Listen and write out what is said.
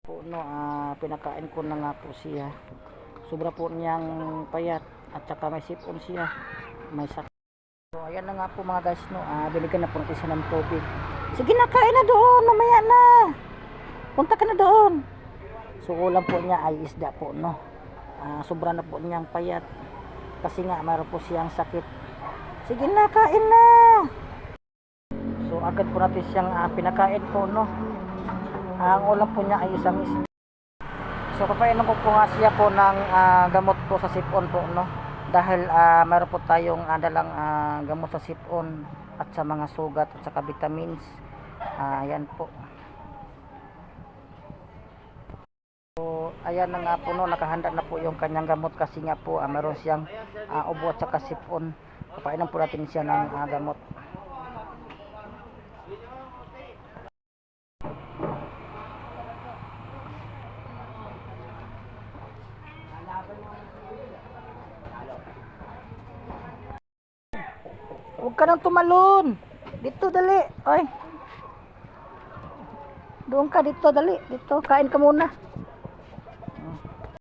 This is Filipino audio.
Po no, pinakain ko na nga po siya. Sobra po niyang payat at saka may sipon siya. May sakit. So ayan na nga po mga guys no, binigyan na po natin siya ng tubig. Sige na, kain na doon, mamaya na. Punta ka na doon. So ulam po niya ay isda po no. Sobra na po niyang payat. Kasi nga mayroon po siyang sakit. Sige na, kain na. So agad po natin siyang pinakain po no. Ang ulam po niya ay isang isda. So papainom ko po nga siya po ng gamot po sa sipon po no. Dahil mayroon po tayong dalang gamot sa sipon at sa mga sugat at saka vitamins. Ayan po. So ayan na nga po no, nakahanda na po yung kanyang gamot kasi nga po mayroon siyang ubo at saka sipon. Papainom po natin siya ng gamot. Huwag ka nang tumalon. Dito, dali. Oy. Doon ka dito, dali. Dito, kain ka muna.